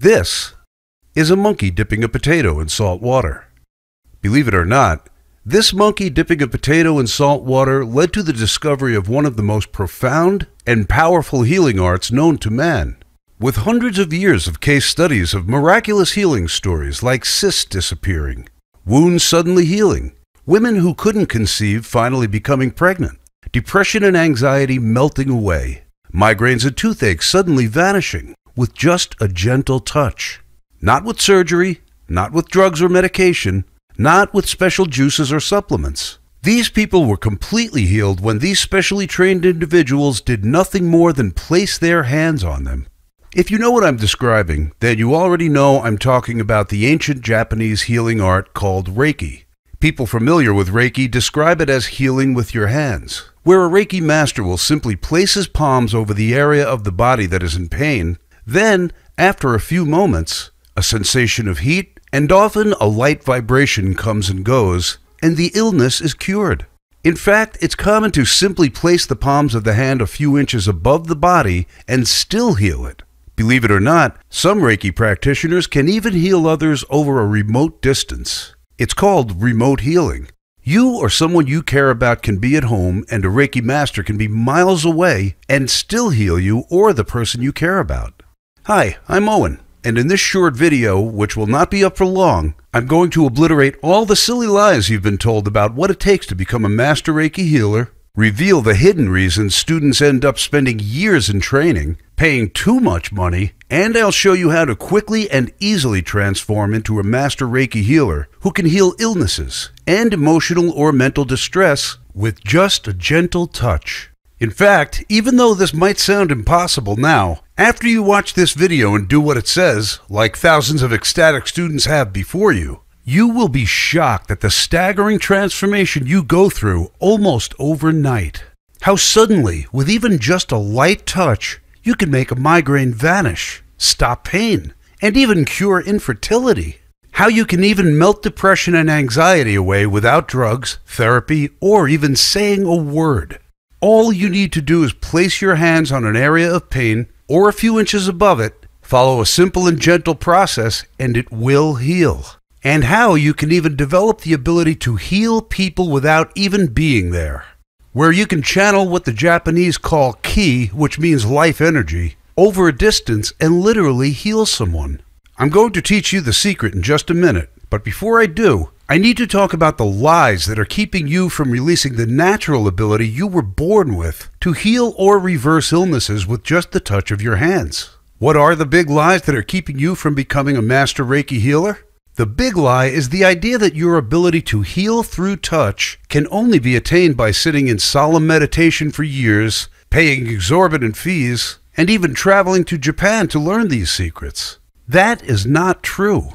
This is a monkey dipping a potato in salt water. Believe it or not, this monkey dipping a potato in salt water led to the discovery of one of the most profound and powerful healing arts known to man. With hundreds of years of case studies of miraculous healing stories like cysts disappearing, wounds suddenly healing, women who couldn't conceive finally becoming pregnant, depression and anxiety melting away, migraines and toothaches suddenly vanishing with just a gentle touch. Not with surgery, not with drugs or medication, not with special juices or supplements. These people were completely healed when these specially trained individuals did nothing more than place their hands on them. If you know what I'm describing, then you already know I'm talking about the ancient Japanese healing art called Reiki. People familiar with Reiki describe it as healing with your hands, where a Reiki master will simply place his palms over the area of the body that is in pain. Then, after a few moments, a sensation of heat and often a light vibration comes and goes, and the illness is cured. In fact, it's common to simply place the palms of the hand a few inches above the body and still heal it. Believe it or not, some Reiki practitioners can even heal others over a remote distance. It's called remote healing. You or someone you care about can be at home, and a Reiki master can be miles away and still heal you or the person you care about. Hi, I'm Owen, and in this short video, which will not be up for long, I'm going to obliterate all the silly lies you've been told about what it takes to become a master Reiki healer, reveal the hidden reasons students end up spending years in training, paying too much money, and I'll show you how to quickly and easily transform into a master Reiki healer who can heal illnesses and emotional or mental distress with just a gentle touch. In fact, even though this might sound impossible now, after you watch this video and do what it says, like thousands of ecstatic students have before you, you will be shocked at the staggering transformation you go through almost overnight. How suddenly, with even just a light touch, you can make a migraine vanish, stop pain, and even cure infertility. How you can even melt depression and anxiety away without drugs, therapy, or even saying a word. All you need to do is place your hands on an area of pain or a few inches above it, follow a simple and gentle process, and it will heal. And how you can even develop the ability to heal people without even being there. Where you can channel what the Japanese call ki, which means life energy, over a distance and literally heal someone. I'm going to teach you the secret in just a minute, but before I do, I need to talk about the lies that are keeping you from releasing the natural ability you were born with to heal or reverse illnesses with just the touch of your hands. What are the big lies that are keeping you from becoming a master Reiki healer? The big lie is the idea that your ability to heal through touch can only be attained by sitting in solemn meditation for years, paying exorbitant fees, and even traveling to Japan to learn these secrets. That is not true.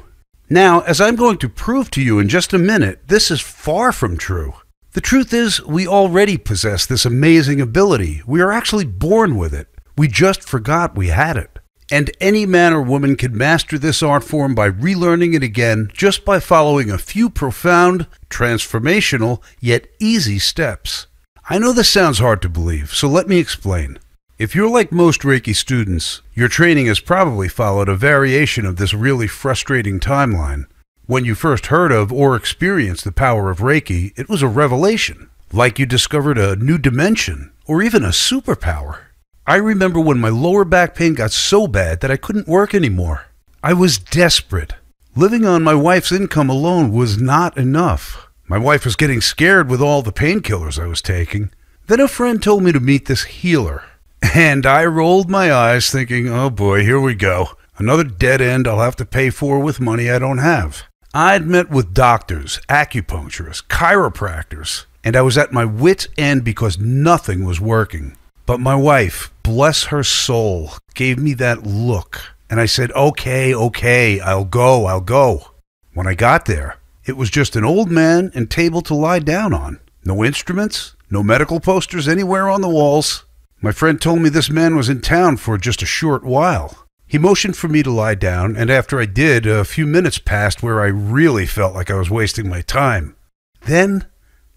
Now, as I'm going to prove to you in just a minute, this is far from true. The truth is, we already possess this amazing ability. We are actually born with it. We just forgot we had it. And any man or woman can master this art form by relearning it again just by following a few profound, transformational, yet easy steps. I know this sounds hard to believe, so let me explain. If you're like most Reiki students, your training has probably followed a variation of this really frustrating timeline. When you first heard of or experienced the power of Reiki, it was a revelation, like you discovered a new dimension or even a superpower. I remember when my lower back pain got so bad that I couldn't work anymore. I was desperate. Living on my wife's income alone was not enough. My wife was getting scared with all the painkillers I was taking. Then a friend told me to meet this healer. And I rolled my eyes thinking, oh boy, here we go. Another dead end I'll have to pay for with money I don't have. I'd met with doctors, acupuncturists, chiropractors, and I was at my wit's end because nothing was working. But my wife, bless her soul, gave me that look. And I said, okay, I'll go. When I got there, it was just an old man and table to lie down on. No instruments, no medical posters anywhere on the walls. My friend told me this man was in town for just a short while. He motioned for me to lie down, and after I did, a few minutes passed where I really felt like I was wasting my time. Then,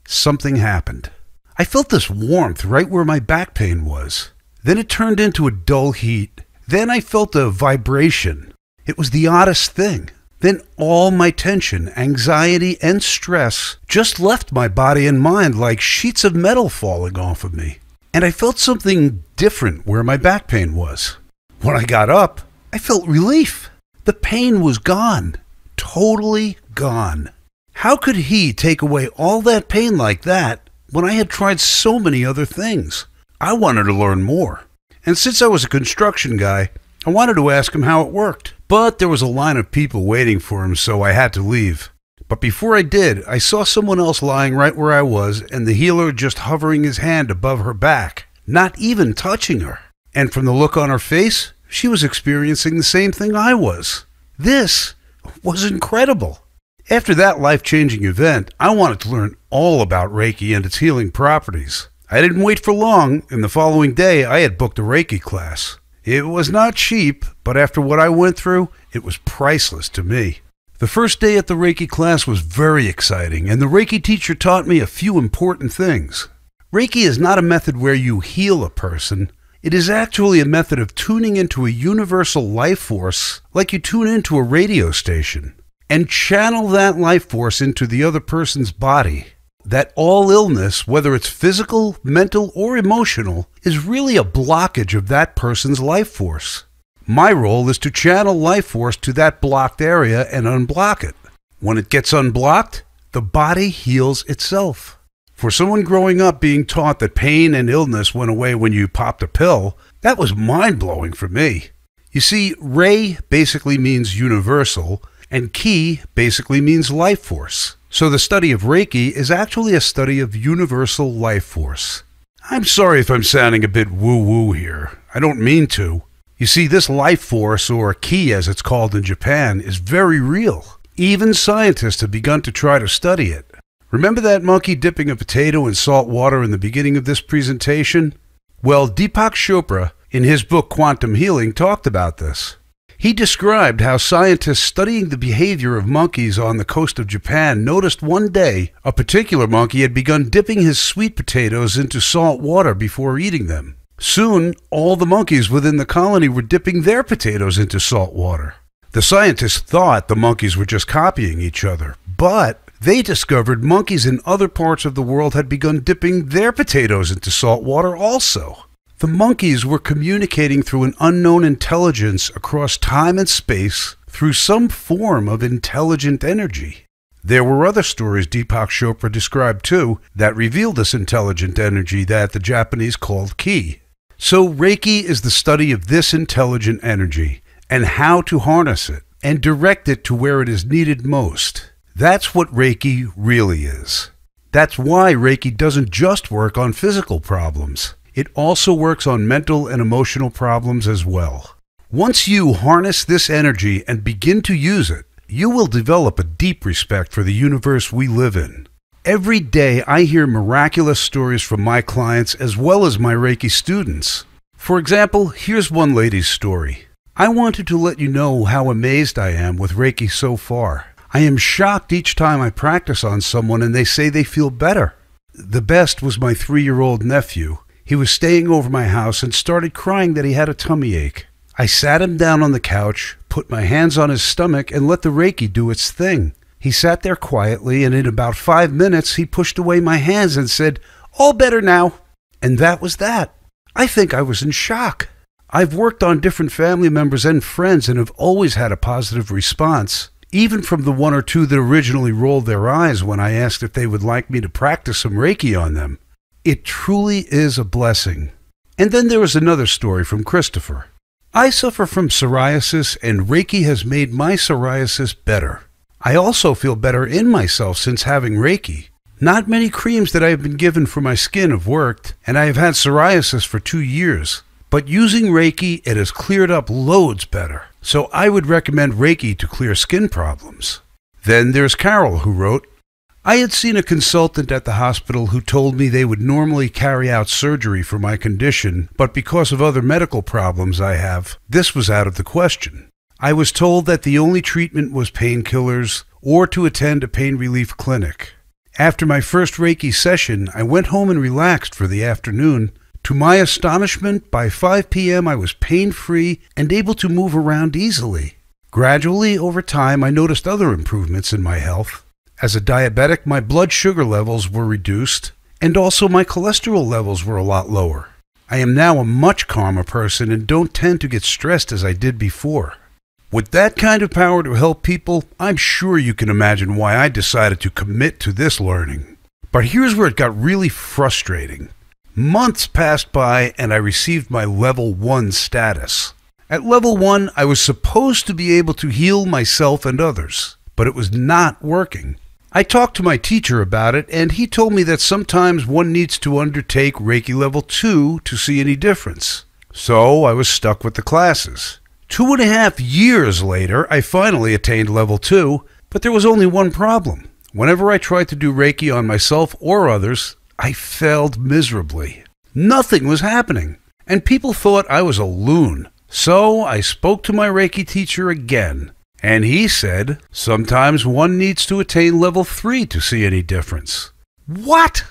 something happened. I felt this warmth right where my back pain was. Then it turned into a dull heat. Then I felt a vibration. It was the oddest thing. Then all my tension, anxiety, and stress just left my body and mind like sheets of metal falling off of me. And I felt something different where my back pain was. When I got up, I felt relief. The pain was gone. Totally gone. How could he take away all that pain like that when I had tried so many other things? I wanted to learn more. And since I was a construction guy, I wanted to ask him how it worked. But there was a line of people waiting for him, so I had to leave. But before I did, I saw someone else lying right where I was, and the healer just hovering his hand above her back, not even touching her. And from the look on her face, she was experiencing the same thing I was. This was incredible. After that life-changing event, I wanted to learn all about Reiki and its healing properties. I didn't wait for long, and the following day I had booked a Reiki class. It was not cheap, but after what I went through, it was priceless to me. The first day at the Reiki class was very exciting, and the Reiki teacher taught me a few important things. Reiki is not a method where you heal a person. It is actually a method of tuning into a universal life force like you tune into a radio station, and channel that life force into the other person's body. That all illness, whether it's physical, mental, or emotional, is really a blockage of that person's life force. My role is to channel life force to that blocked area and unblock it. When it gets unblocked, the body heals itself. For someone growing up being taught that pain and illness went away when you popped a pill, that was mind-blowing for me. You see, Rei basically means universal, and Ki basically means life force. So the study of Reiki is actually a study of universal life force. I'm sorry if I'm sounding a bit woo-woo here. I don't mean to. You see, this life force, or Ki as it's called in Japan, is very real. Even scientists have begun to try to study it. Remember that monkey dipping a potato in salt water in the beginning of this presentation? Well, Deepak Chopra, in his book Quantum Healing, talked about this. He described how scientists studying the behavior of monkeys on the coast of Japan noticed one day a particular monkey had begun dipping his sweet potatoes into salt water before eating them. Soon, all the monkeys within the colony were dipping their potatoes into salt water. The scientists thought the monkeys were just copying each other, but they discovered monkeys in other parts of the world had begun dipping their potatoes into salt water also. The monkeys were communicating through an unknown intelligence across time and space through some form of intelligent energy. There were other stories Deepak Chopra described too that revealed this intelligent energy that the Japanese called Ki. So Reiki is the study of this intelligent energy and how to harness it and direct it to where it is needed most. That's what Reiki really is. That's why Reiki doesn't just work on physical problems. It also works on mental and emotional problems as well. Once you harness this energy and begin to use it, you will develop a deep respect for the universe we live in. Every day I hear miraculous stories from my clients as well as my Reiki students. For example, here's one lady's story. I wanted to let you know how amazed I am with Reiki so far. I am shocked each time I practice on someone and they say they feel better. The best was my 3-year-old nephew. He was staying over my house and started crying that he had a tummy ache. I sat him down on the couch, put my hands on his stomach, and let the Reiki do its thing. He sat there quietly, and in about 5 minutes, he pushed away my hands and said, "All better now." And that was that. I think I was in shock. I've worked on different family members and friends and have always had a positive response, even from the 1 or 2 that originally rolled their eyes when I asked if they would like me to practice some Reiki on them. It truly is a blessing. And then there was another story from Christopher. I suffer from psoriasis, and Reiki has made my psoriasis better. I also feel better in myself since having Reiki. Not many creams that I have been given for my skin have worked, and I have had psoriasis for 2 years. But using Reiki, it has cleared up loads better. So I would recommend Reiki to clear skin problems. Then there's Carol, who wrote, I had seen a consultant at the hospital who told me they would normally carry out surgery for my condition, but because of other medical problems I have, this was out of the question. I was told that the only treatment was painkillers or to attend a pain relief clinic. After my first Reiki session, I went home and relaxed for the afternoon. To my astonishment, by 5 p.m. I was pain-free and able to move around easily. Gradually, over time, I noticed other improvements in my health. As a diabetic, my blood sugar levels were reduced, and also my cholesterol levels were a lot lower. I am now a much calmer person and don't tend to get stressed as I did before. With that kind of power to help people, I'm sure you can imagine why I decided to commit to this learning. But here's where it got really frustrating. Months passed by and I received my level 1 status. At level 1, I was supposed to be able to heal myself and others, but it was not working. I talked to my teacher about it, and he told me that sometimes one needs to undertake Reiki level 2 to see any difference. So I was stuck with the classes. 2.5 years later, I finally attained level 2, but there was only one problem. Whenever I tried to do Reiki on myself or others, I failed miserably. Nothing was happening, and people thought I was a loon. So I spoke to my Reiki teacher again, and he said, sometimes one needs to attain level 3 to see any difference. What?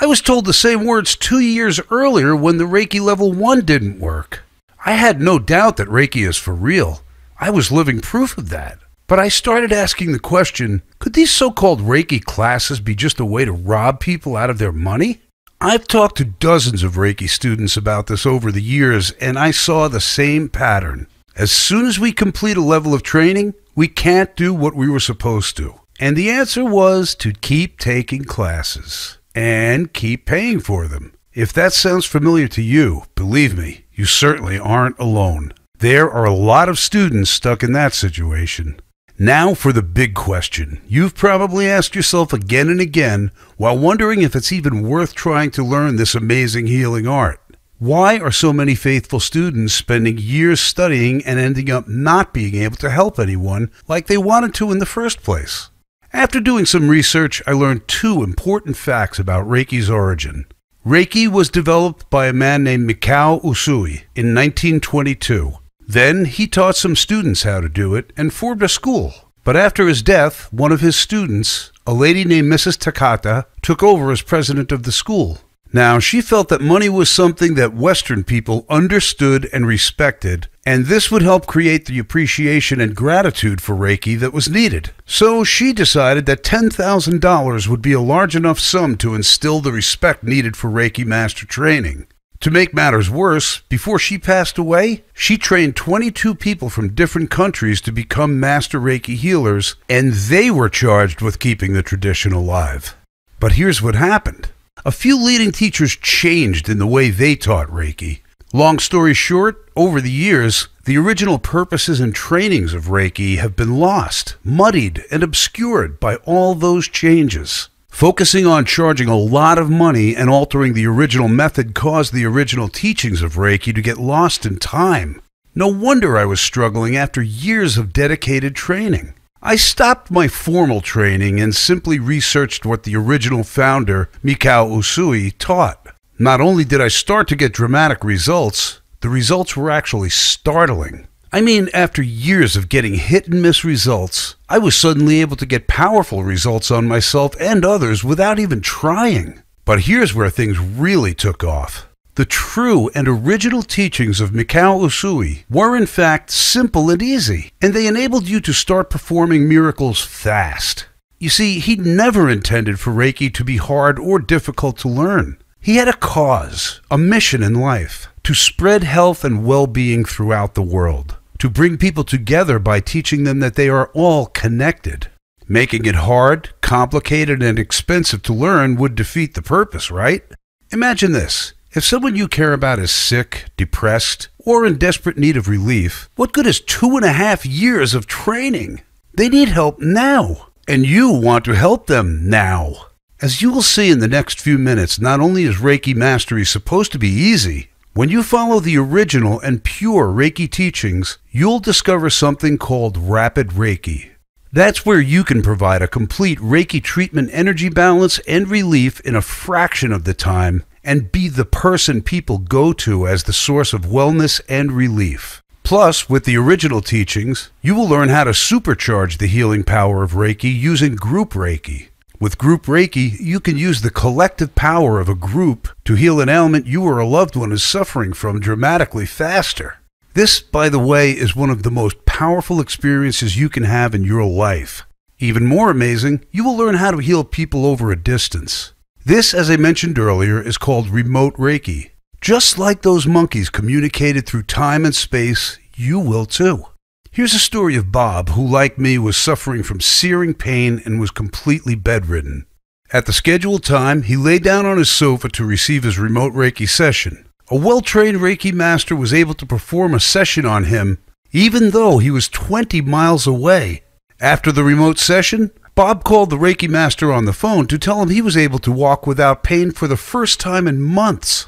I was told the same words 2 years earlier when the Reiki level 1 didn't work. I had no doubt that Reiki is for real. I was living proof of that. But I started asking the question, could these so-called Reiki classes be just a way to rob people out of their money? I've talked to dozens of Reiki students about this over the years, and I saw the same pattern. As soon as we complete a level of training, we can't do what we were supposed to. And the answer was to keep taking classes and keep paying for them. If that sounds familiar to you, believe me, you certainly aren't alone. There are a lot of students stuck in that situation. Now for the big question. You've probably asked yourself again and again while wondering if it's even worth trying to learn this amazing healing art. Why are so many faithful students spending years studying and ending up not being able to help anyone like they wanted to in the first place? After doing some research, I learned 2 important facts about Reiki's origin. Reiki was developed by a man named Mikao Usui in 1922. Then he taught some students how to do it and formed a school. But after his death, one of his students, a lady named Mrs. Takata, took over as president of the school. Now, she felt that money was something that Western people understood and respected, and this would help create the appreciation and gratitude for Reiki that was needed. So she decided that $10,000 would be a large enough sum to instill the respect needed for Reiki master training. To make matters worse, before she passed away, she trained 22 people from different countries to become master Reiki healers, and they were charged with keeping the tradition alive. But here's what happened. A few leading teachers changed in the way they taught Reiki. Long story short, over the years, the original purposes and trainings of Reiki have been lost, muddied, and obscured by all those changes. Focusing on charging a lot of money and altering the original method caused the original teachings of Reiki to get lost in time. No wonder I was struggling after years of dedicated training. I stopped my formal training and simply researched what the original founder, Mikao Usui, taught. Not only did I start to get dramatic results, the results were actually startling. I mean, after years of getting hit and miss results, I was suddenly able to get powerful results on myself and others without even trying. But here's where things really took off. The true and original teachings of Mikao Usui were in fact simple and easy, and they enabled you to start performing miracles fast. You see, he never intended for Reiki to be hard or difficult to learn. He had a cause, a mission in life, to spread health and well-being throughout the world, to bring people together by teaching them that they are all connected. Making it hard, complicated, and expensive to learn would defeat the purpose, right? Imagine this. If someone you care about is sick, depressed, or in desperate need of relief, what good is 2.5 years of training? They need help now, and you want to help them now. As you will see in the next few minutes, not only is Reiki mastery supposed to be easy, when you follow the original and pure Reiki teachings, you'll discover something called rapid Reiki. That's where you can provide a complete Reiki treatment energy balance and relief in a fraction of the time and be the person people go to as the source of wellness and relief. Plus, with the original teachings, you will learn how to supercharge the healing power of Reiki using group Reiki. With group Reiki, you can use the collective power of a group to heal an ailment you or a loved one is suffering from dramatically faster. This, by the way, is one of the most powerful experiences you can have in your life. Even more amazing, you will learn how to heal people over a distance. This, as I mentioned earlier, is called remote Reiki. Just like those monkeys communicated through time and space, you will too. Here's a story of Bob, who, like me, was suffering from searing pain and was completely bedridden. At the scheduled time, he lay down on his sofa to receive his remote Reiki session. A well-trained Reiki master was able to perform a session on him, even though he was 20 miles away. After the remote session, Bob called the Reiki master on the phone to tell him he was able to walk without pain for the first time in months.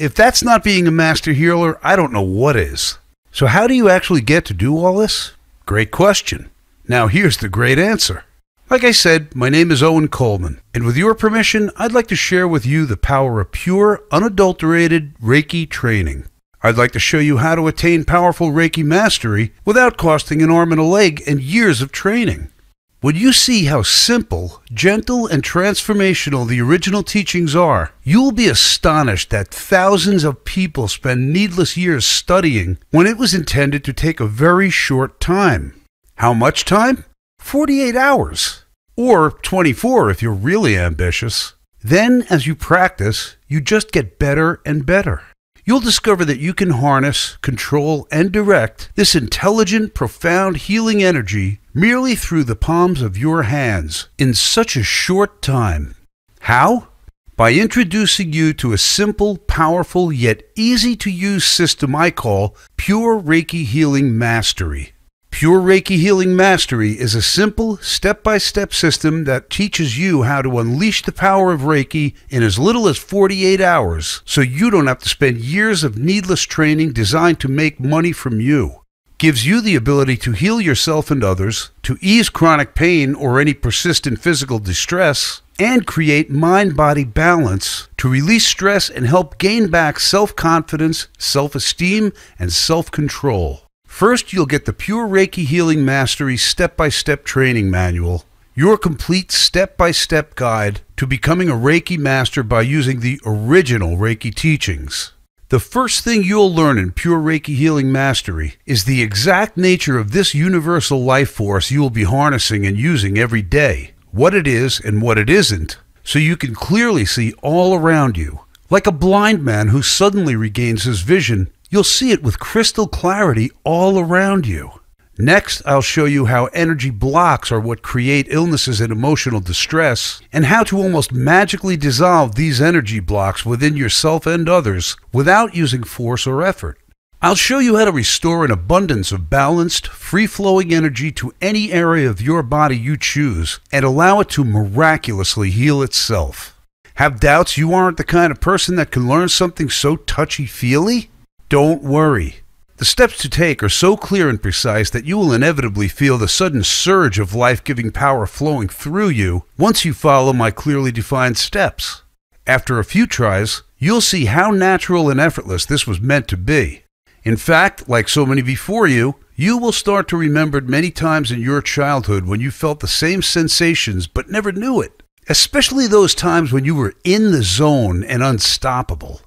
If that's not being a master healer, I don't know what is. So how do you actually get to do all this? Great question. Now here's the great answer. Like I said, my name is Owen Coleman, and with your permission, I'd like to share with you the power of pure, unadulterated Reiki training. I'd like to show you how to attain powerful Reiki mastery without costing an arm and a leg and years of training. When you see how simple, gentle, and transformational the original teachings are, you'll be astonished that thousands of people spend needless years studying when it was intended to take a very short time. How much time? 48 hours. Or 24 if you're really ambitious. Then, as you practice, you just get better and better. You'll discover that you can harness, control, and direct this intelligent, profound healing energy merely through the palms of your hands in such a short time. How? By introducing you to a simple, powerful, yet easy-to-use system I call Pure Reiki Healing Mastery. Pure Reiki Healing Mastery is a simple, step-by-step system that teaches you how to unleash the power of Reiki in as little as 48 hours, so you don't have to spend years of needless training designed to make money from you. Gives you the ability to heal yourself and others, to ease chronic pain or any persistent physical distress, and create mind-body balance to release stress and help gain back self-confidence, self-esteem, and self-control. First, you'll get the Pure Reiki Healing Mastery Step-by-Step Training Manual, your complete step-by-step guide to becoming a Reiki Master by using the original Reiki teachings. The first thing you'll learn in Pure Reiki Healing Mastery is the exact nature of this universal life force you will be harnessing and using every day, what it is and what it isn't, so you can clearly see all around you. Like a blind man who suddenly regains his vision, you'll see it with crystal clarity all around you. Next, I'll show you how energy blocks are what create illnesses and emotional distress, and how to almost magically dissolve these energy blocks within yourself and others without using force or effort. I'll show you how to restore an abundance of balanced, free-flowing energy to any area of your body you choose and allow it to miraculously heal itself. Have doubts you aren't the kind of person that can learn something so touchy-feely? Don't worry. The steps to take are so clear and precise that you will inevitably feel the sudden surge of life-giving power flowing through you once you follow my clearly defined steps. After a few tries, you'll see how natural and effortless this was meant to be. In fact, like so many before you, you will start to remember many times in your childhood when you felt the same sensations but never knew it, especially those times when you were in the zone and unstoppable.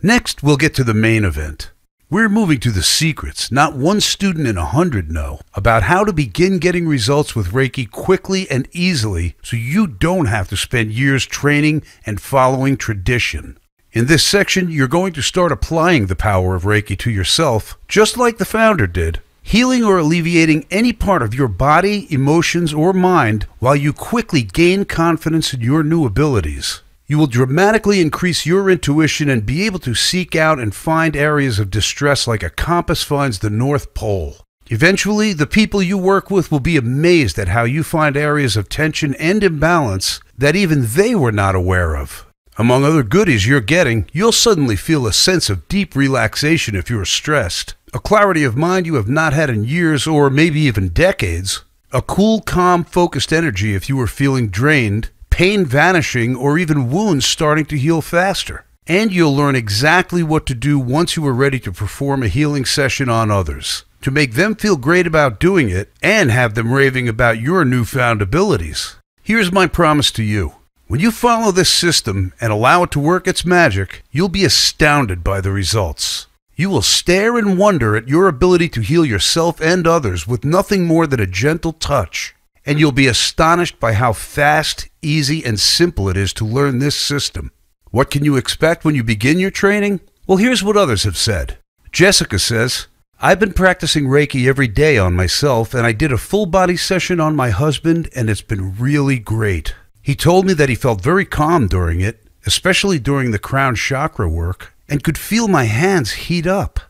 Next, we'll get to the main event. We're moving to the secrets not one student in 100 know about how to begin getting results with Reiki quickly and easily so you don't have to spend years training and following tradition. In this section, you're going to start applying the power of Reiki to yourself, just like the founder did, healing or alleviating any part of your body, emotions, or mind while you quickly gain confidence in your new abilities. You will dramatically increase your intuition and be able to seek out and find areas of distress like a compass finds the North Pole. Eventually, the people you work with will be amazed at how you find areas of tension and imbalance that even they were not aware of. Among other goodies you're getting, you'll suddenly feel a sense of deep relaxation if you're stressed, a clarity of mind you have not had in years or maybe even decades, a cool, calm, focused energy if you are feeling drained, pain vanishing, or even wounds starting to heal faster. And you'll learn exactly what to do once you are ready to perform a healing session on others, to make them feel great about doing it and have them raving about your newfound abilities. Here's my promise to you. When you follow this system and allow it to work its magic, you'll be astounded by the results. You will stare in wonder at your ability to heal yourself and others with nothing more than a gentle touch. And you'll be astonished by how fast, easy, and simple it is to learn this system. What can you expect when you begin your training? Well, here's what others have said. Jessica says, I've been practicing Reiki every day on myself, and I did a full body session on my husband, and it's been really great. He told me that he felt very calm during it, especially during the crown chakra work, and could feel my hands heat up.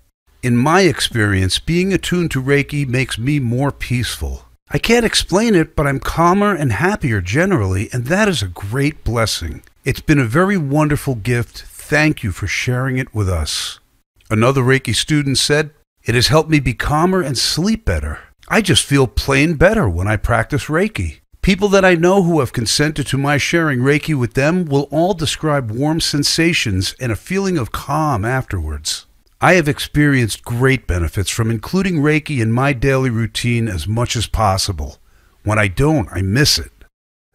In my experience, being attuned to Reiki makes me more peaceful. I can't explain it, but I'm calmer and happier generally, and that is a great blessing. It's been a very wonderful gift. Thank you for sharing it with us. Another Reiki student said, it has helped me be calmer and sleep better. I just feel plain better when I practice Reiki. People that I know who have consented to my sharing Reiki with them will all describe warm sensations and a feeling of calm afterwards. I have experienced great benefits from including Reiki in my daily routine as much as possible. When I don't, I miss it.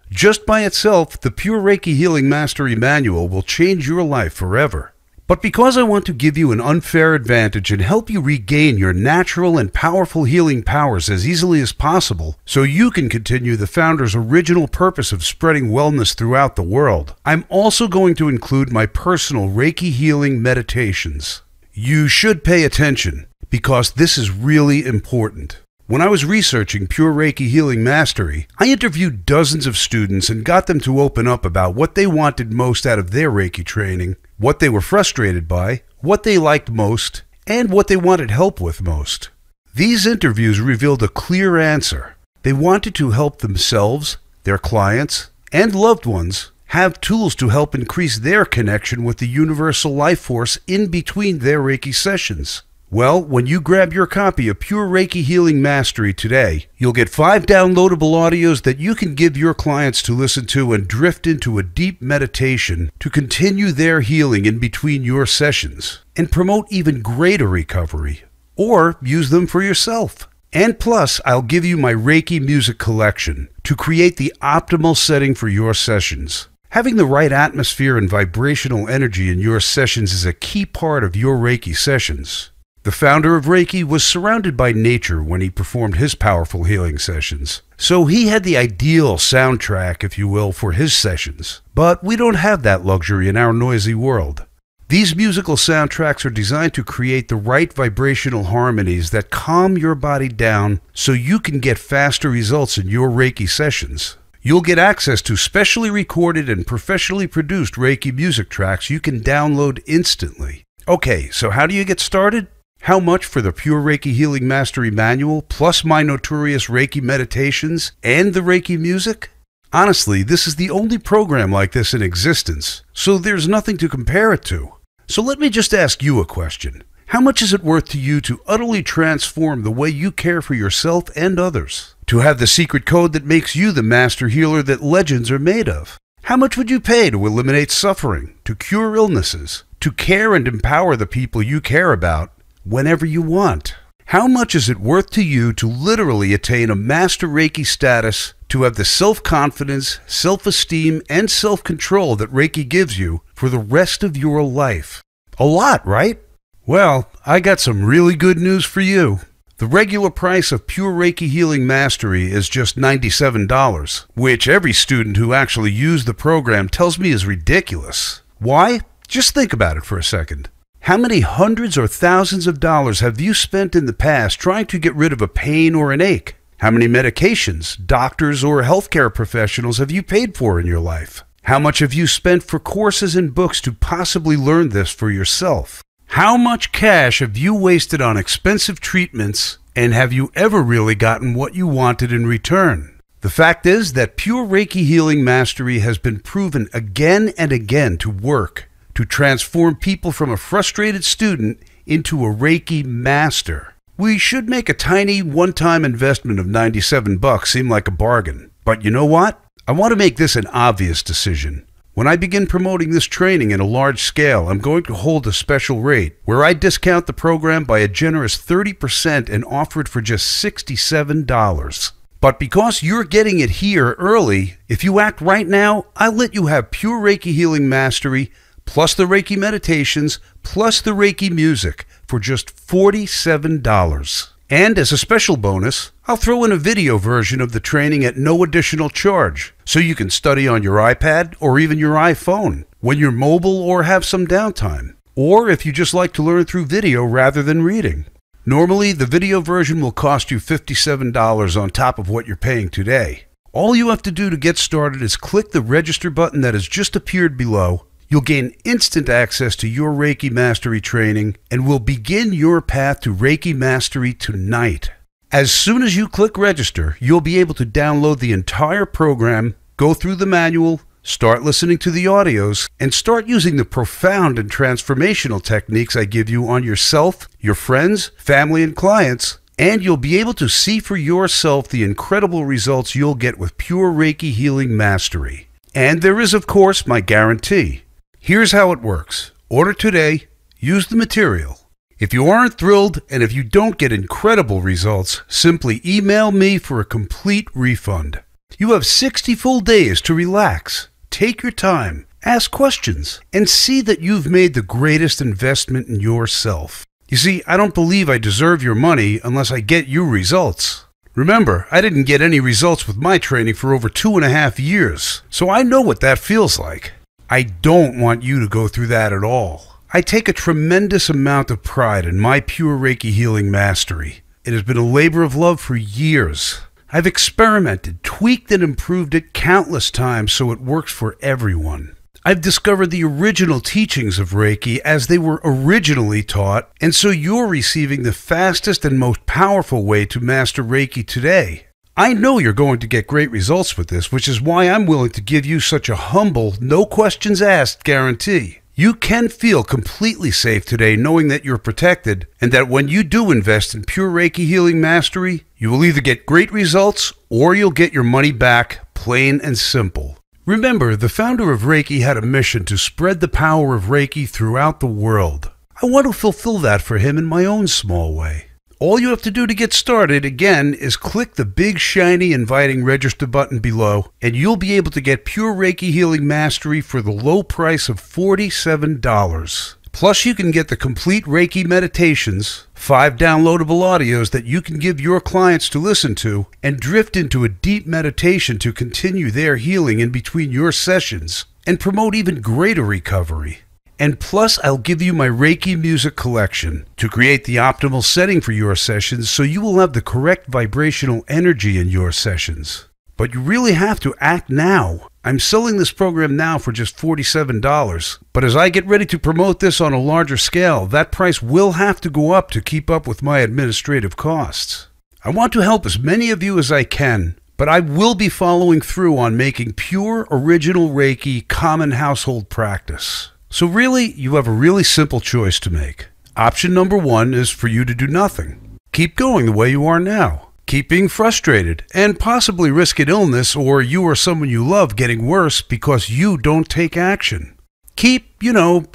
Just by itself, the Pure Reiki Healing Mastery Manual will change your life forever. But because I want to give you an unfair advantage and help you regain your natural and powerful healing powers as easily as possible, so you can continue the founder's original purpose of spreading wellness throughout the world, I'm also going to include my personal Reiki healing meditations. You should pay attention, because this is really important. When I was researching Pure Reiki Healing Mastery, I interviewed dozens of students and got them to open up about what they wanted most out of their Reiki training, what they were frustrated by, what they liked most, and what they wanted help with most. These interviews revealed a clear answer. They wanted to help themselves, their clients, and loved ones have tools to help increase their connection with the universal life force in between their Reiki sessions. Well, when you grab your copy of Pure Reiki Healing Mastery today, you'll get 5 downloadable audios that you can give your clients to listen to and drift into a deep meditation to continue their healing in between your sessions and promote even greater recovery. Or use them for yourself. And plus, I'll give you my Reiki music collection to create the optimal setting for your sessions. Having the right atmosphere and vibrational energy in your sessions is a key part of your Reiki sessions. The founder of Reiki was surrounded by nature when he performed his powerful healing sessions. So he had the ideal soundtrack, if you will, for his sessions. But we don't have that luxury in our noisy world. These musical soundtracks are designed to create the right vibrational harmonies that calm your body down so you can get faster results in your Reiki sessions. You'll get access to specially recorded and professionally produced Reiki music tracks you can download instantly. Okay, so how do you get started? How much for the Pure Reiki Healing Mastery Manual, plus my notorious Reiki meditations and the Reiki music? Honestly, this is the only program like this in existence, so there's nothing to compare it to. So let me just ask you a question. How much is it worth to you to utterly transform the way you care for yourself and others? To have the secret code that makes you the master healer that legends are made of? How much would you pay to eliminate suffering, to cure illnesses, to care and empower the people you care about, whenever you want? How much is it worth to you to literally attain a Master Reiki status, to have the self-confidence, self-esteem, and self-control that Reiki gives you for the rest of your life? A lot, right? Well, I got some really good news for you. The regular price of Pure Reiki Healing Mastery is just $97, which every student who actually used the program tells me is ridiculous. Why? Just think about it for a second. How many hundreds or thousands of dollars have you spent in the past trying to get rid of a pain or an ache? How many medications, doctors, or healthcare professionals have you paid for in your life? How much have you spent for courses and books to possibly learn this for yourself? How much cash have you wasted on expensive treatments, and have you ever really gotten what you wanted in return? The fact is that Pure Reiki Healing Mastery has been proven again and again to work, to transform people from a frustrated student into a Reiki master. We should make a tiny one-time investment of $97 seem like a bargain. But you know what? I want to make this an obvious decision. When I begin promoting this training in a large scale, I'm going to hold a special rate where I discount the program by a generous 30% and offer it for just $67. But because you're getting it here early, if you act right now, I'll let you have Pure Reiki Healing Mastery plus the Reiki meditations, plus the Reiki music, for just $47. And as a special bonus, I'll throw in a video version of the training at no additional charge, so you can study on your iPad or even your iPhone when you're mobile or have some downtime, or if you just like to learn through video rather than reading. Normally, the video version will cost you $57 on top of what you're paying today. All you have to do to get started is click the register button that has just appeared below. You'll gain instant access to your Reiki Mastery training and will begin your path to Reiki Mastery tonight. As soon as you click register, you'll be able to download the entire program, go through the manual, start listening to the audios, and start using the profound and transformational techniques I give you on yourself, your friends, family, and clients, and you'll be able to see for yourself the incredible results you'll get with pure Reiki Healing Mastery. And there is, of course, my guarantee. Here's how it works. Order today, use the material. If you aren't thrilled and if you don't get incredible results, simply email me for a complete refund. You have 60 full days to relax, take your time, ask questions, and see that you've made the greatest investment in yourself. You see, I don't believe I deserve your money unless I get you results. Remember, I didn't get any results with my training for over 2.5 years, so I know what that feels like. I don't want you to go through that at all. I take a tremendous amount of pride in my pure Reiki Healing Mastery. It has been a labor of love for years. I've experimented, tweaked, and improved it countless times so it works for everyone. I've discovered the original teachings of Reiki as they were originally taught, and so you're receiving the fastest and most powerful way to master Reiki today. I know you're going to get great results with this, which is why I'm willing to give you such a humble, no questions asked guarantee. You can feel completely safe today knowing that you're protected and that when you do invest in pure Reiki Healing Mastery, you will either get great results or you'll get your money back, plain and simple. Remember, the founder of Reiki had a mission to spread the power of Reiki throughout the world. I want to fulfill that for him in my own small way. All you have to do to get started, again, is click the big, shiny, inviting register button below, and you'll be able to get pure Reiki Healing Mastery for the low price of $47. Plus, you can get the complete Reiki meditations, 5 downloadable audios that you can give your clients to listen to, and drift into a deep meditation to continue their healing in between your sessions, and promote even greater recovery. And plus, I'll give you my Reiki music collection to create the optimal setting for your sessions so you will have the correct vibrational energy in your sessions. But you really have to act now. I'm selling this program now for just $47, but as I get ready to promote this on a larger scale, that price will have to go up to keep up with my administrative costs. I want to help as many of you as I can, but I will be following through on making pure original Reiki common household practice. So really, you have a really simple choice to make. Option number 1 is for you to do nothing. Keep going the way you are now. Keep being frustrated and possibly risk an illness or you or someone you love getting worse because you don't take action. Keep,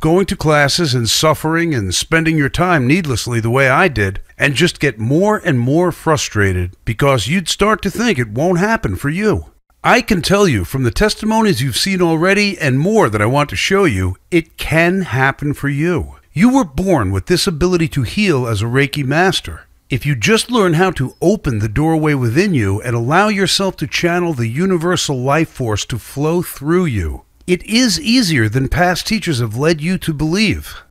going to classes and suffering and spending your time needlessly the way I did and just get more and more frustrated because you'd start to think it won't happen for you. I can tell you from the testimonies you've seen already and more that I want to show you, it can happen for you. You were born with this ability to heal as a Reiki master. If you just learn how to open the doorway within you and allow yourself to channel the universal life force to flow through you, it is easier than past teachers have led you to believe.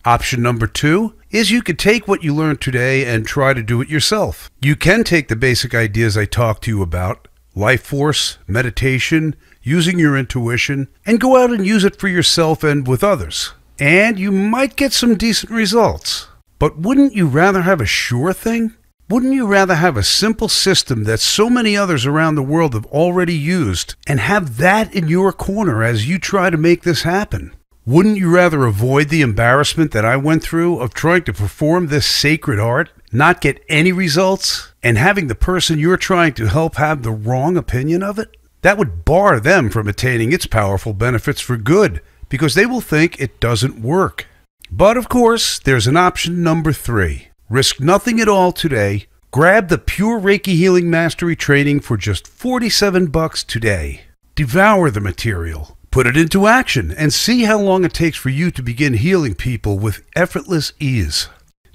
Option number 2 is you could take what you learned today and try to do it yourself. You can take the basic ideas I talked to you about, life force, meditation, using your intuition, and go out and use it for yourself and with others. And you might get some decent results. But wouldn't you rather have a sure thing? Wouldn't you rather have a simple system that so many others around the world have already used and have that in your corner as you try to make this happen? Wouldn't you rather avoid the embarrassment that I went through of trying to perform this sacred art, not get any results, and having the person you're trying to help have the wrong opinion of it? That would bar them from attaining its powerful benefits for good, because they will think it doesn't work. But of course, there's an option number 3. Risk nothing at all today. Grab the Pure Reiki Healing Mastery training for just $47 today. Devour the material. Put it into action and see how long it takes for you to begin healing people with effortless ease.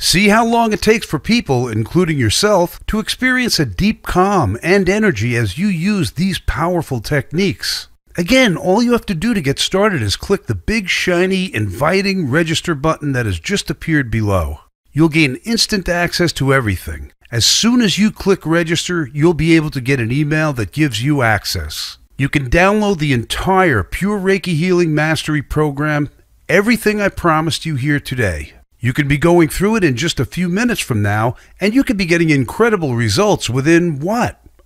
See how long it takes for people, including yourself, to experience a deep calm and energy as you use these powerful techniques. Again, all you have to do to get started is click the big, shiny, inviting register button that has just appeared below. You'll gain instant access to everything. As soon as you click register, you'll be able to get an email that gives you access. You can download the entire Pure Reiki Healing Mastery program, everything I promised you here today. You can be going through it in just a few minutes from now, and you can be getting incredible results within,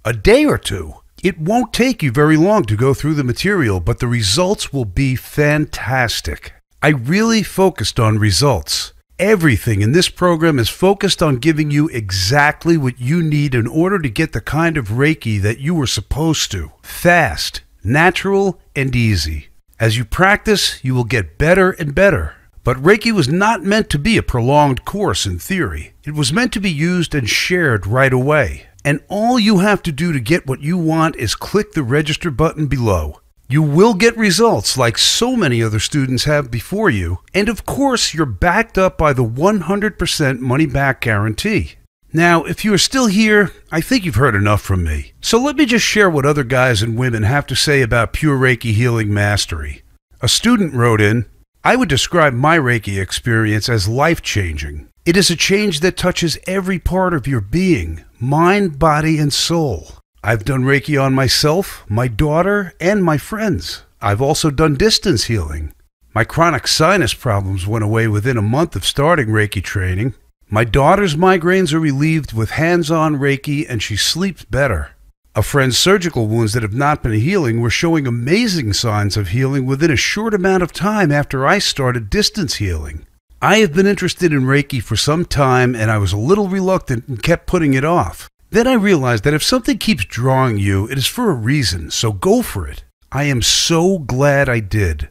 a day or two. It won't take you very long to go through the material, but the results will be fantastic. I really focused on results. Everything in this program is focused on giving you exactly what you need in order to get the kind of Reiki that you were supposed to. Fast, natural, and easy. As you practice, you will get better and better. But Reiki was not meant to be a prolonged course in theory. It was meant to be used and shared right away. And all you have to do to get what you want is click the register button below. You will get results like so many other students have before you, and of course you're backed up by the 100% money-back guarantee. Now, if you are still here, I think you've heard enough from me. So let me just share what other guys and women have to say about Pure Reiki Healing Mastery. A student wrote in, "I would describe my Reiki experience as life-changing. It is a change that touches every part of your being, mind, body, and soul. I've done Reiki on myself, my daughter, and my friends. I've also done distance healing. My chronic sinus problems went away within a month of starting Reiki training. My daughter's migraines are relieved with hands-on Reiki, and she sleeps better. A friend's surgical wounds that have not been healing were showing amazing signs of healing within a short amount of time after I started distance healing. I have been interested in Reiki for some time, and I was a little reluctant and kept putting it off. Then I realized that if something keeps drawing you, it is for a reason, so go for it. I am so glad I did."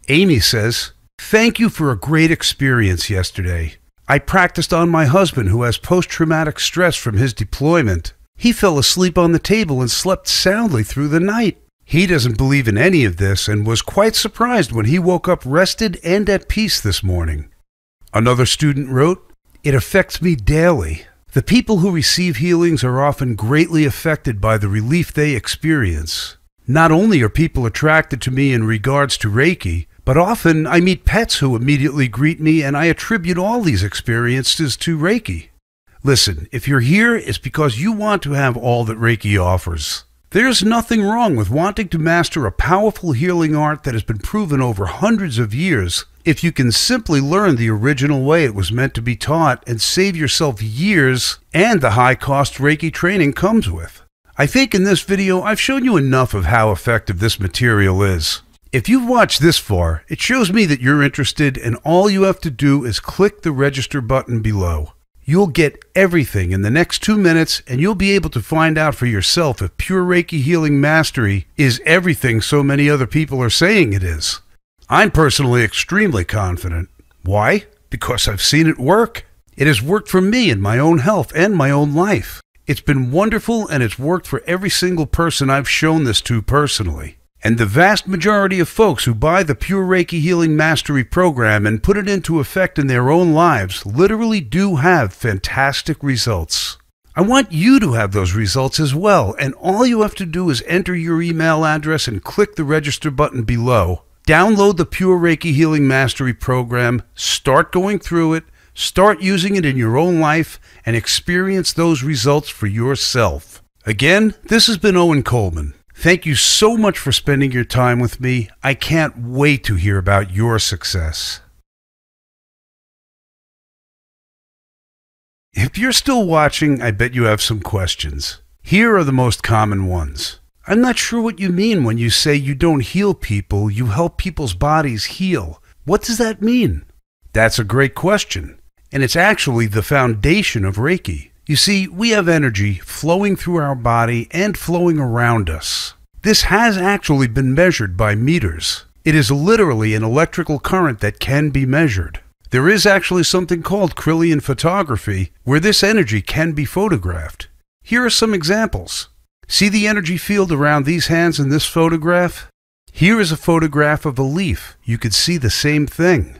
Amy says, "Thank you for a great experience yesterday. I practiced on my husband who has post-traumatic stress from his deployment. He fell asleep on the table and slept soundly through the night. He doesn't believe in any of this and was quite surprised when he woke up rested and at peace this morning." Another student wrote, "It affects me daily. The people who receive healings are often greatly affected by the relief they experience. Not only are people attracted to me in regards to Reiki, but often I meet pets who immediately greet me, and I attribute all these experiences to Reiki. Listen, if you're here, it's because you want to have all that Reiki offers. There's nothing wrong with wanting to master a powerful healing art that has been proven over hundreds of years if you can simply learn the original way it was meant to be taught and save yourself years and the high cost Reiki training comes with. I think in this video I've shown you enough of how effective this material is. If you've watched this far, it shows me that you're interested, and all you have to do is click the register button below. You'll get everything in the next 2 minutes, and you'll be able to find out for yourself if Pure Reiki Healing Mastery is everything so many other people are saying it is. I'm personally extremely confident. Why? Because I've seen it work. It has worked for me in my own health and my own life. It's been wonderful, and it's worked for every single person I've shown this to personally. And the vast majority of folks who buy the Pure Reiki Healing Mastery program and put it into effect in their own lives literally do have fantastic results. I want you to have those results as well, and all you have to do is enter your email address and click the register button below. Download the Pure Reiki Healing Mastery program, start going through it, start using it in your own life, and experience those results for yourself. Again, this has been Owen Coleman. Thank you so much for spending your time with me. I can't wait to hear about your success. If you're still watching, I bet you have some questions. Here are the most common ones. I'm not sure what you mean when you say you don't heal people, you help people's bodies heal. What does that mean? That's a great question, and it's actually the foundation of Reiki. You see, we have energy flowing through our body and flowing around us. This has actually been measured by meters. It is literally an electrical current that can be measured. There is actually something called Kirlian photography, where this energy can be photographed. Here are some examples. See the energy field around these hands in this photograph? Here is a photograph of a leaf. You could see the same thing.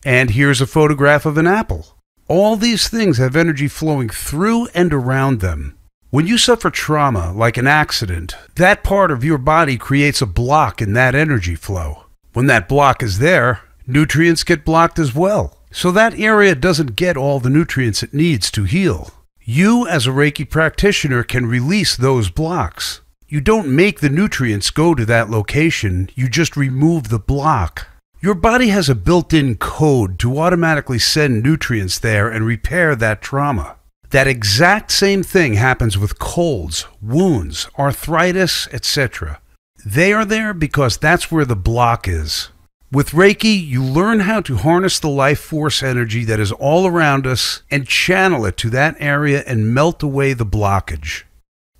And here's a photograph of an apple. All these things have energy flowing through and around them. When you suffer trauma, like an accident, that part of your body creates a block in that energy flow. When that block is there, nutrients get blocked as well. So that area doesn't get all the nutrients it needs to heal. You, as a Reiki practitioner, can release those blocks. You don't make the nutrients go to that location, you just remove the block. Your body has a built-in code to automatically send nutrients there and repair that trauma. That exact same thing happens with colds, wounds, arthritis, etc. They are there because that's where the block is. With Reiki, you learn how to harness the life force energy that is all around us and channel it to that area and melt away the blockage.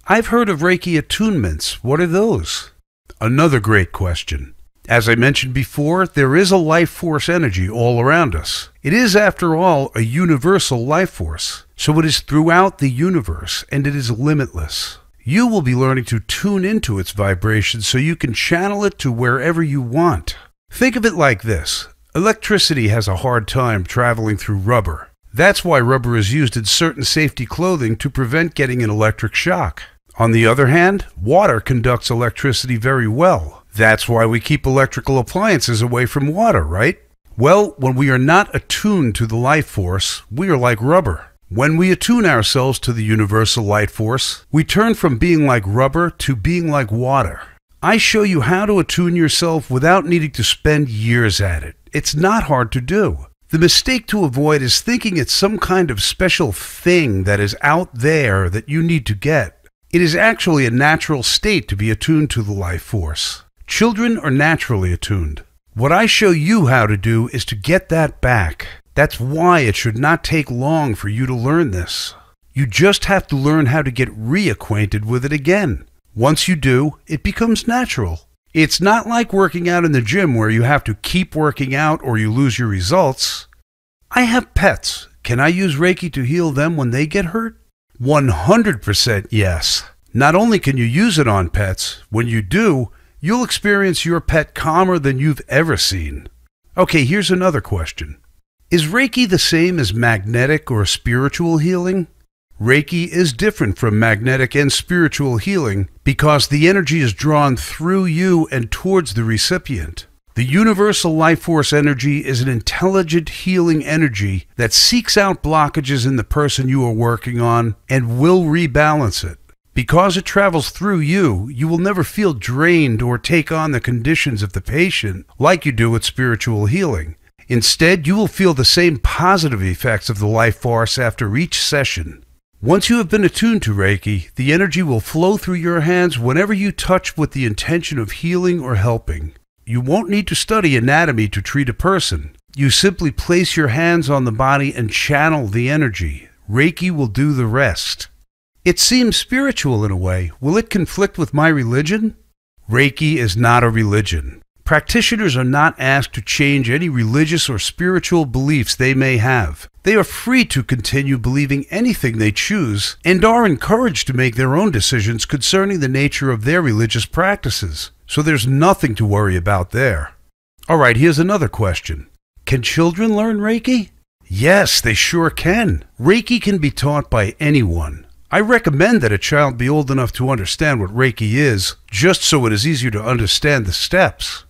I've heard of Reiki attunements. What are those? Another great question. As I mentioned before, there is a life force energy all around us. It is, after all, a universal life force. So it is throughout the universe, and it is limitless. You will be learning to tune into its vibrations so you can channel it to wherever you want. Think of it like this. Electricity has a hard time traveling through rubber. That's why rubber is used in certain safety clothing to prevent getting an electric shock. On the other hand, water conducts electricity very well. That's why we keep electrical appliances away from water, right? Well, when we are not attuned to the life force, we are like rubber. When we attune ourselves to the universal light force, we turn from being like rubber to being like water. I show you how to attune yourself without needing to spend years at it. It's not hard to do. The mistake to avoid is thinking it's some kind of special thing that is out there that you need to get. It is actually a natural state to be attuned to the life force. Children are naturally attuned. What I show you how to do is to get that back. That's why it should not take long for you to learn this. You just have to learn how to get reacquainted with it again. Once you do, it becomes natural. It's not like working out in the gym where you have to keep working out or you lose your results. I have pets. Can I use Reiki to heal them when they get hurt? 100% yes. Not only can you use it on pets, when you do, you'll experience your pet calmer than you've ever seen. Okay, here's another question. Is Reiki the same as magnetic or spiritual healing? Reiki is different from magnetic and spiritual healing because the energy is drawn through you and towards the recipient. The universal life force energy is an intelligent healing energy that seeks out blockages in the person you are working on and will rebalance it. Because it travels through you, you will never feel drained or take on the conditions of the patient like you do with spiritual healing. Instead, you will feel the same positive effects of the life force after each session. Once you have been attuned to Reiki, the energy will flow through your hands whenever you touch with the intention of healing or helping. You won't need to study anatomy to treat a person. You simply place your hands on the body and channel the energy. Reiki will do the rest. It seems spiritual in a way. Will it conflict with my religion? Reiki is not a religion. Practitioners are not asked to change any religious or spiritual beliefs they may have. They are free to continue believing anything they choose and are encouraged to make their own decisions concerning the nature of their religious practices. So there's nothing to worry about there. All right, here's another question. Can children learn Reiki? Yes, they sure can. Reiki can be taught by anyone. I recommend that a child be old enough to understand what Reiki is, just so it is easier to understand the steps.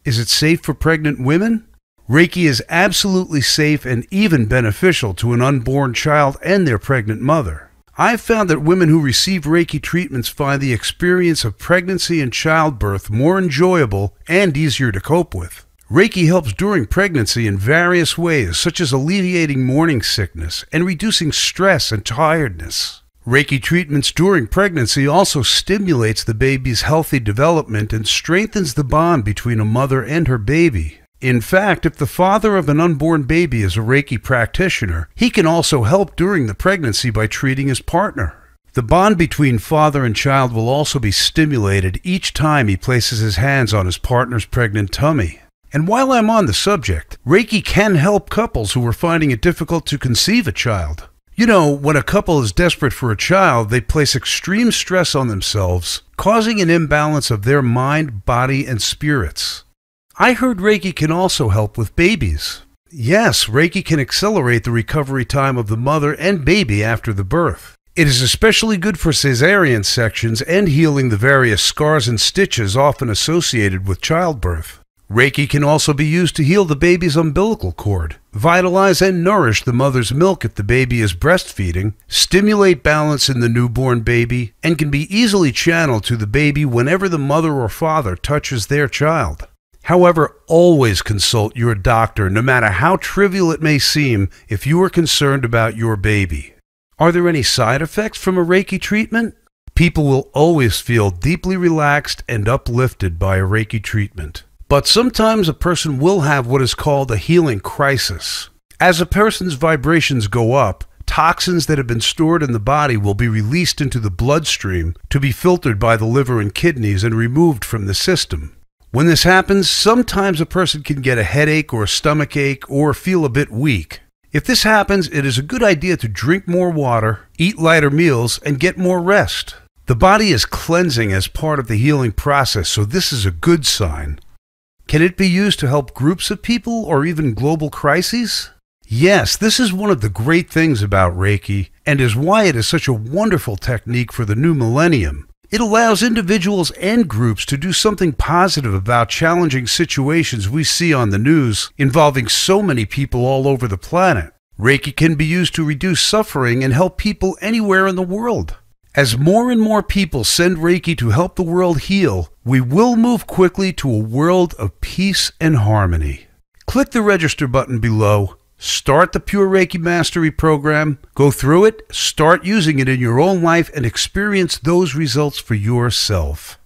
Is it safe for pregnant women? Reiki is absolutely safe and even beneficial to an unborn child and their pregnant mother. I've found that women who receive Reiki treatments find the experience of pregnancy and childbirth more enjoyable and easier to cope with. Reiki helps during pregnancy in various ways, such as alleviating morning sickness and reducing stress and tiredness. Reiki treatments during pregnancy also stimulates the baby's healthy development and strengthens the bond between a mother and her baby. In fact, if the father of an unborn baby is a Reiki practitioner, he can also help during the pregnancy by treating his partner. The bond between father and child will also be stimulated each time he places his hands on his partner's pregnant tummy. And while I'm on the subject, Reiki can help couples who are finding it difficult to conceive a child. You know, when a couple is desperate for a child, they place extreme stress on themselves, causing an imbalance of their mind, body, and spirits. I heard Reiki can also help with babies. Yes, Reiki can accelerate the recovery time of the mother and baby after the birth. It is especially good for cesarean sections and healing the various scars and stitches often associated with childbirth. Reiki can also be used to heal the baby's umbilical cord, vitalize and nourish the mother's milk if the baby is breastfeeding, stimulate balance in the newborn baby, and can be easily channeled to the baby whenever the mother or father touches their child. However, always consult your doctor, no matter how trivial it may seem, if you are concerned about your baby. Are there any side effects from a Reiki treatment? People will always feel deeply relaxed and uplifted by a Reiki treatment. But sometimes a person will have what is called a healing crisis. As a person's vibrations go up, toxins that have been stored in the body will be released into the bloodstream to be filtered by the liver and kidneys and removed from the system. When this happens, sometimes a person can get a headache or a stomach ache or feel a bit weak. If this happens, it is a good idea to drink more water, eat lighter meals, and get more rest. The body is cleansing as part of the healing process, so this is a good sign. Can it be used to help groups of people or even global crises? Yes, this is one of the great things about Reiki, and is why it is such a wonderful technique for the new millennium. It allows individuals and groups to do something positive about challenging situations we see on the news involving so many people all over the planet. Reiki can be used to reduce suffering and help people anywhere in the world. As more and more people send Reiki to help the world heal, we will move quickly to a world of peace and harmony. Click the register button below, start the Pure Reiki Mastery program, go through it, start using it in your own life, and experience those results for yourself.